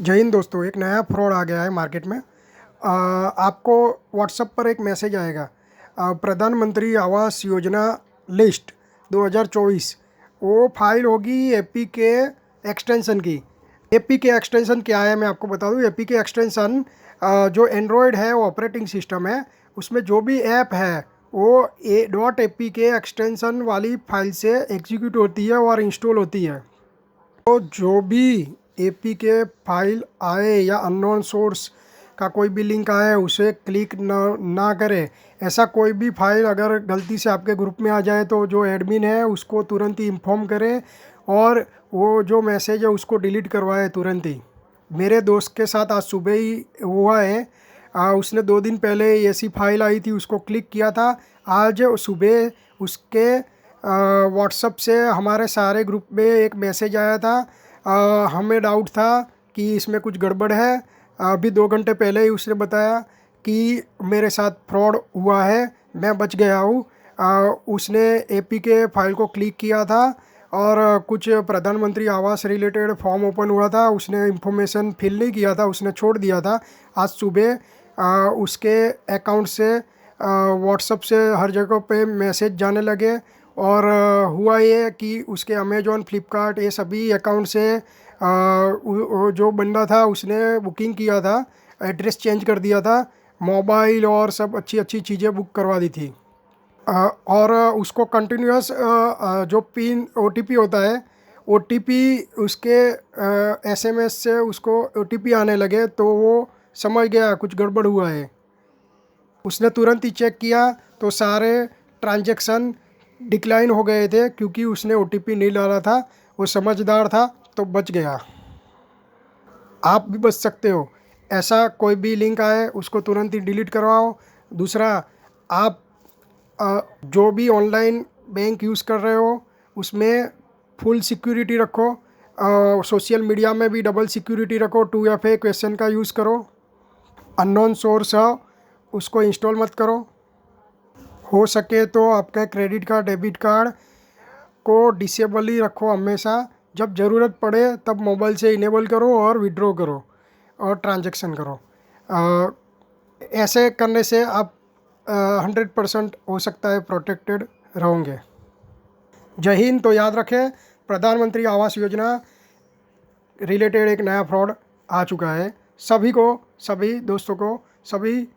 जय हिंद दोस्तों। एक नया फ्रॉड आ गया है मार्केट में। आपको व्हाट्सएप पर एक मैसेज आएगा, प्रधानमंत्री आवास योजना लिस्ट 2024। वो फाइल होगी एपी के एक्सटेंशन की। एपी के एक्सटेंशन क्या है मैं आपको बता दूं। एपी के एक्सटेंशन जो एंड्रॉयड है वो ऑपरेटिंग सिस्टम है, उसमें जो भी ऐप है वो .apk के एक्सटेंशन वाली फाइल से एग्जीक्यूट होती है और इंस्टॉल होती है। तो जो भी एपी के फाइल आए या अननोन सोर्स का कोई भी लिंक आए उसे क्लिक ना करें। ऐसा कोई भी फाइल अगर गलती से आपके ग्रुप में आ जाए तो जो एडमिन है उसको तुरंत ही इन्फॉर्म करें और वो जो मैसेज है उसको डिलीट करवाए तुरंत ही। मेरे दोस्त के साथ आज सुबह ही हुआ है। उसने 2 दिन पहले ऐसी फाइल आई थी, उसको क्लिक किया था। आज सुबह उसके व्हाट्सएप से हमारे सारे ग्रुप में एक मैसेज आया था। हमें डाउट था कि इसमें कुछ गड़बड़ है। अभी 2 घंटे पहले ही उसने बताया कि मेरे साथ फ्रॉड हुआ है, मैं बच गया हूँ। उसने एपी के फाइल को क्लिक किया था और कुछ प्रधानमंत्री आवास रिलेटेड फॉर्म ओपन हुआ था, उसने इंफॉर्मेशन फिल नहीं किया था, उसने छोड़ दिया था। आज सुबह उसके अकाउंट से व्हाट्सएप से हर जगह पे मैसेज जाने लगे और हुआ ये कि उसके अमेजोन फ्लिपकार्ट ये सभी अकाउंट से जो बंदा था उसने बुकिंग किया था, एड्रेस चेंज कर दिया था, मोबाइल और सब अच्छी अच्छी चीज़ें बुक करवा दी थी। और उसको कंटिन्यूस जो पिन ओटीपी होता है, ओटीपी उसके एसएमएस से उसको ओटीपी आने लगे तो वो समझ गया कुछ गड़बड़ हुआ है। उसने तुरंत ही चेक किया तो सारे ट्रांजैक्शन डिक्लाइन हो गए थे क्योंकि उसने ओटीपी नहीं डाला था। वो समझदार था तो बच गया। आप भी बच सकते हो। ऐसा कोई भी लिंक आए उसको तुरंत ही डिलीट करवाओ। दूसरा, आप जो भी ऑनलाइन बैंक यूज़ कर रहे हो उसमें फुल सिक्योरिटी रखो। सोशल मीडिया में भी डबल सिक्योरिटी रखो। 2FA क्वेश्चन का यूज़ करो। अननोन सोर्स हो उसको इंस्टॉल मत करो। हो सके तो आपका क्रेडिट कार्ड डेबिट कार्ड को डिसेबल ही रखो हमेशा। जब ज़रूरत पड़े तब मोबाइल से इनेबल करो और विड्रॉ करो और ट्रांजैक्शन करो। ऐसे करने से आप 100% हो सकता है प्रोटेक्टेड रहोगे। जय हिंद। तो याद रखें, प्रधानमंत्री आवास योजना रिलेटेड एक नया फ्रॉड आ चुका है। सभी को, सभी दोस्तों को, सभी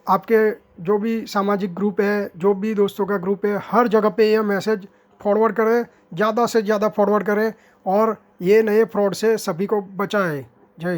आपके जो भी सामाजिक ग्रुप है, जो भी दोस्तों का ग्रुप है, हर जगह पे ये मैसेज फॉरवर्ड करें, ज़्यादा से ज़्यादा फॉरवर्ड करें और ये नए फ्रॉड से सभी को बचाएं।